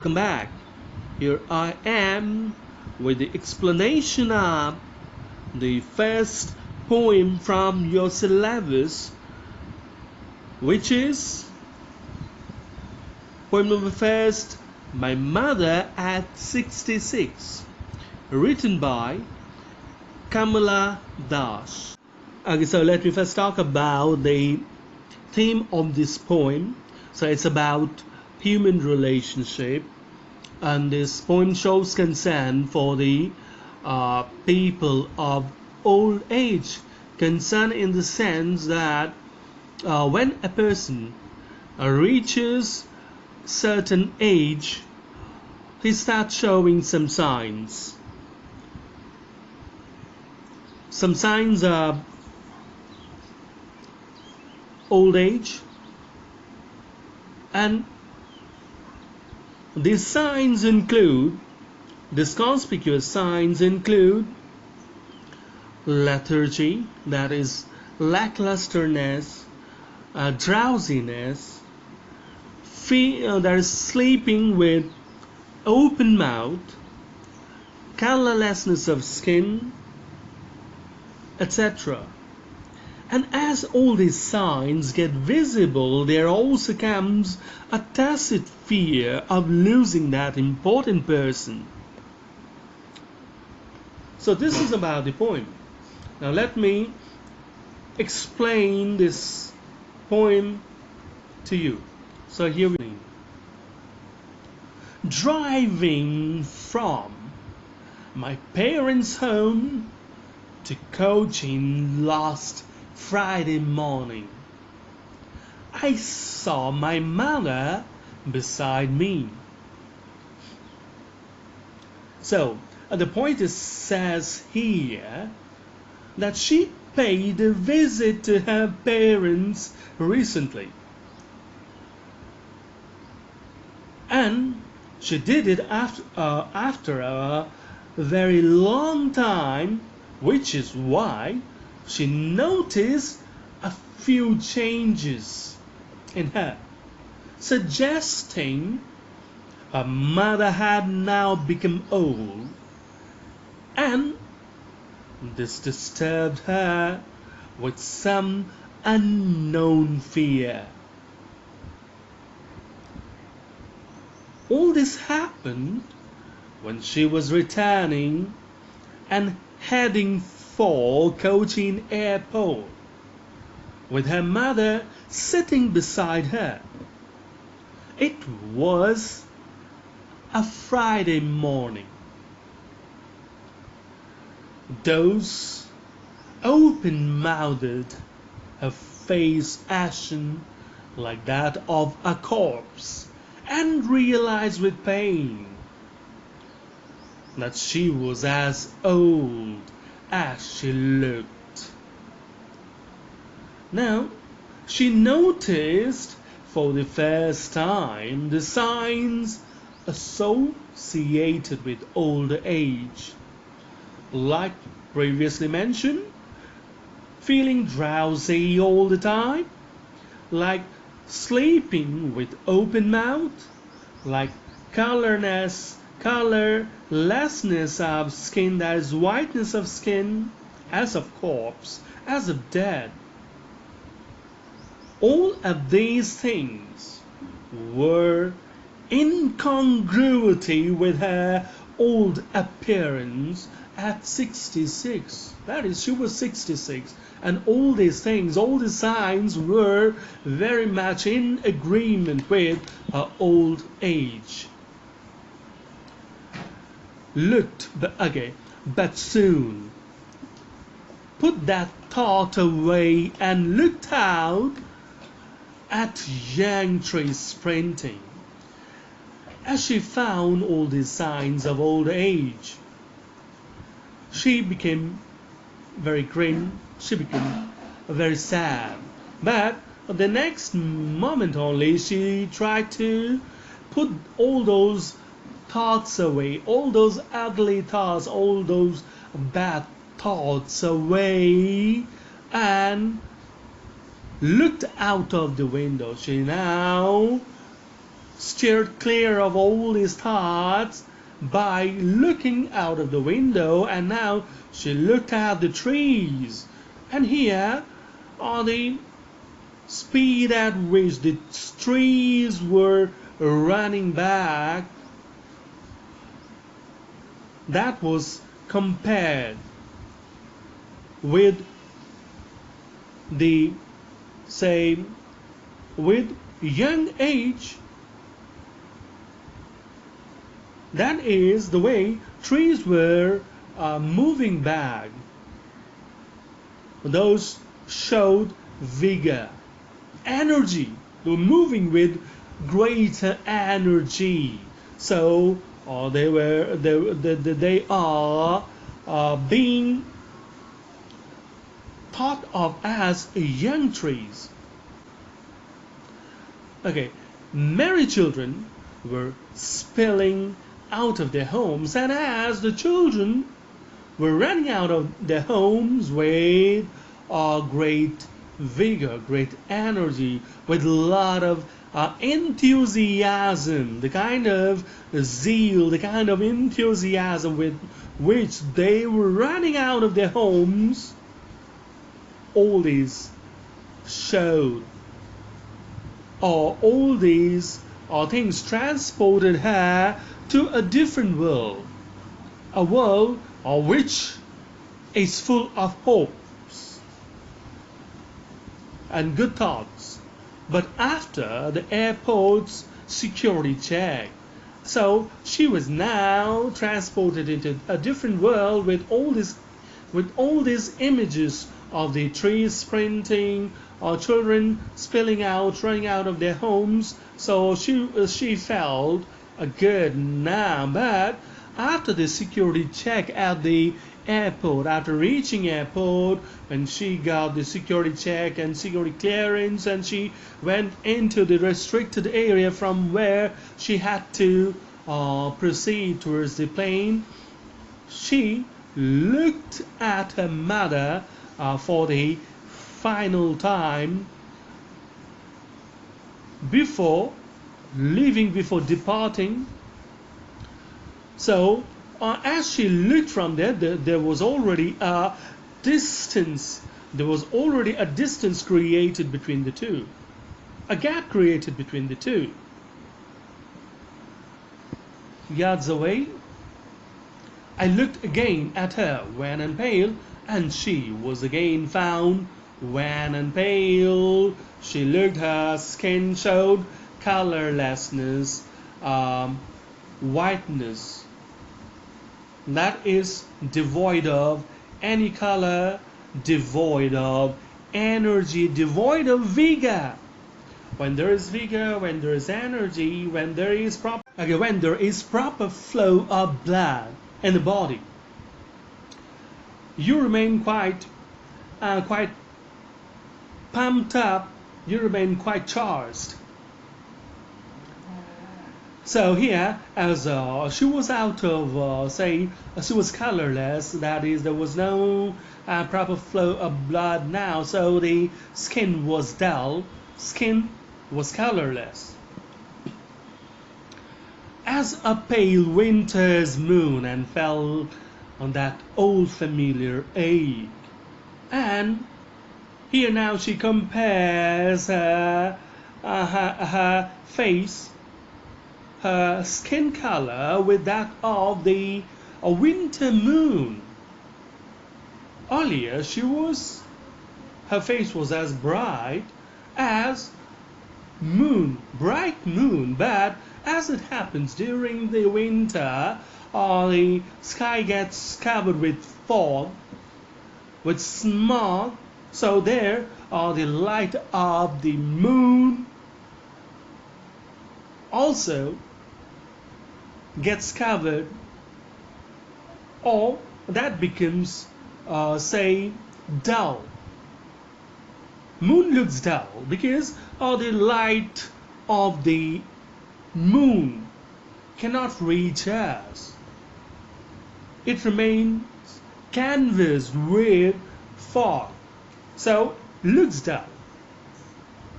Welcome back. Here I am with the explanation of the first poem from your syllabus, which is poem number first, My Mother at 66, written by Kamala Das. Okay, so let me first talk about the theme of this poem. So it's about human relationship, and this poem shows concern for the people of old age. Concern in the sense that when a person reaches certain age, he starts showing some signs. Some signs of old age, and these signs include, these conspicuous signs include lethargy, that is lacklusterness, drowsiness, that is sleeping with open mouth, colorlessness of skin, etc. And as all these signs get visible, there also comes a tacit fear of losing that important person. So this is about the poem. Now let me explain this poem to you. So here we go. Driving from my parents' home to coaching last Friday morning, I saw my mother beside me. So the poet says here that she paid a visit to her parents recently, and she did it after a very long time, which is why she noticed a few changes in her, suggesting her mother had now become old, and this disturbed her with some unknown fear. All this happened when she was returning and heading for Cochin Airport, with her mother sitting beside her. It was a Friday morning. Those open-mouthed, her face ashen like that of a corpse, and realized with pain that she was as old as she looked. Now, she noticed for the first time the signs associated with old age, like previously mentioned, feeling drowsy all the time, like sleeping with open mouth, like colorlessness of skin, that is whiteness of skin, as of corpse, as of dead. All of these things were incongruity with her old appearance at 66. That is, she was 66, and all these things, all the signs were very much in agreement with her old age. But soon put that thought away and looked out at young trees sprinting. As she found all these signs of old age, she became very grim, she became very sad. But the next moment only, she tried to put all those thoughts away, all those ugly thoughts, all those bad thoughts away, and looked out of the window. She now steered clear of all these thoughts by looking out of the window, and now she looked at the trees. And here are the speed at which the trees were running back. That was compared with the, say, with young age. That is the way trees were moving back. Those showed vigor, energy. They were moving with greater energy. So they are being thought of as young trees. Okay, merry children were spilling out of their homes, and as the children were running out of their homes with great vigor, great energy, with a lot of enthusiasm, the kind of zeal, the kind of enthusiasm with which they were running out of their homes, all these showed, or all these things transported her to a different world, a world which is full of hopes and good thoughts. But after the airport's security check, so she was now transported into a different world with all these images of the trees sprinting, or children spilling out, running out of their homes. So she felt good now. But after the security check at the airport, after reaching airport, when she got the security check and security clearance, and she went into the restricted area from where she had to proceed towards the plane, she looked at her mother for the final time before leaving, before departing. So as she looked from there was already a distance. There was already a distance created between the two, a gap created between the two. Yards away, I looked again at her, wan and pale, and she was again found wan and pale. She looked, her skin showed colorlessness, whiteness, that is devoid of any color, devoid of energy, devoid of vigor. When there is vigor, when there is energy, when there is proper flow of blood in the body, you remain quite pumped up, you remain quite charged. So here, as she was out of, she was colorless, that is, there was no proper flow of blood now, so the skin was dull, skin was colorless. As a pale winter's moon, and fell on that old familiar ache. And here now she compares her face, her skin color, with that of the winter moon. Earlier her face was as bright as bright moon, but as it happens during the winter, the sky gets covered with fog, with smog, so there the light of the moon also gets covered, or that becomes dull. Moon looks dull because the light of the moon cannot reach us. It remains canvassed with fog, so looks dull.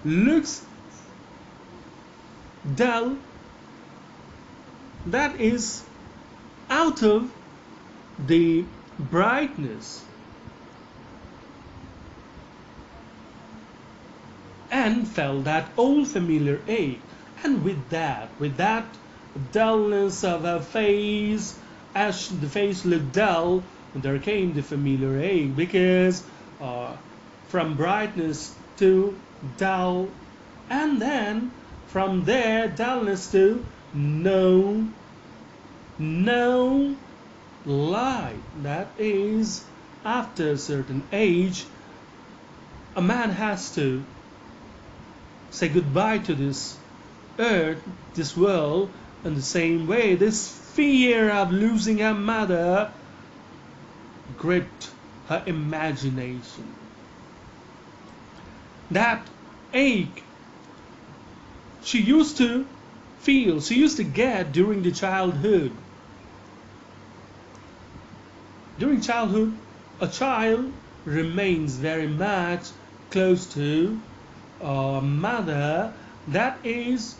Looks dull that is out of the brightness and felt that old familiar ache. And with that dullness of her face, as the face looked dull, there came the familiar ache, because from brightness to dull, and then from there dullness to no light. That is, after a certain age, a man has to say goodbye to this earth, this world. In the same way, this fear of losing her mother gripped her imagination. That ache she used to feel, she used to get during the childhood. During childhood, a child remains very much close to a mother. That is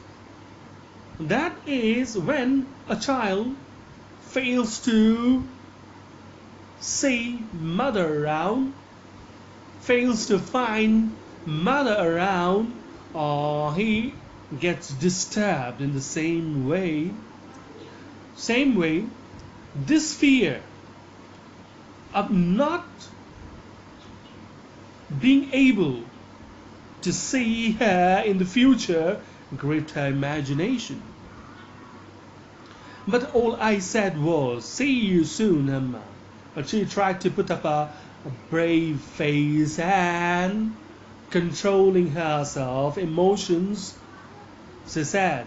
when a child fails to see mother around, fails to find mother around, or he gets disturbed in the same way. This fear of not being able to see her in the future gripped her imagination. But all I said was, "See you soon, Emma." But she tried to put up a brave face and, controlling herself emotions, she said,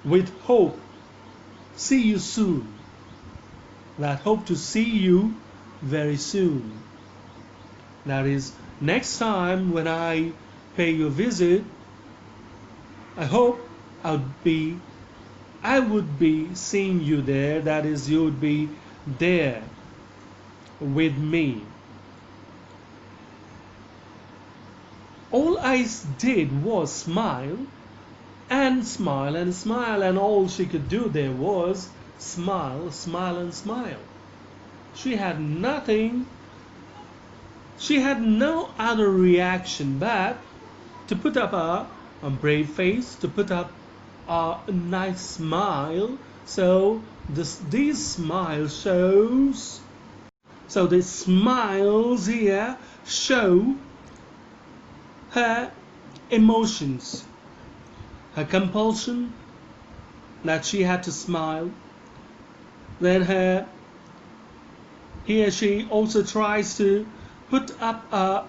"With hope, see you soon." That hope to see you very soon. That is, next time when I pay you a visit, I hope I would be seeing you there. That is, you would be there with me. All I did was smile and smile and smile, and all she could do there was smile, smile, and smile. She had nothing, she had no other reaction but to put up a brave face, to put up a nice smile. So these smiles here show her emotions, her compulsion that she had to smile. Then here she also tries to put up a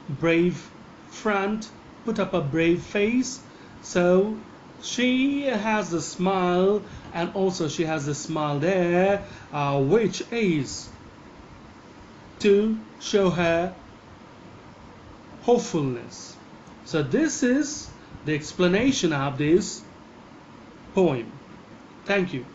brave front, put up a brave face. So she has the smile, and also she has the smile there, which is to show her hopefulness. So this is the explanation of this poem. Thank you.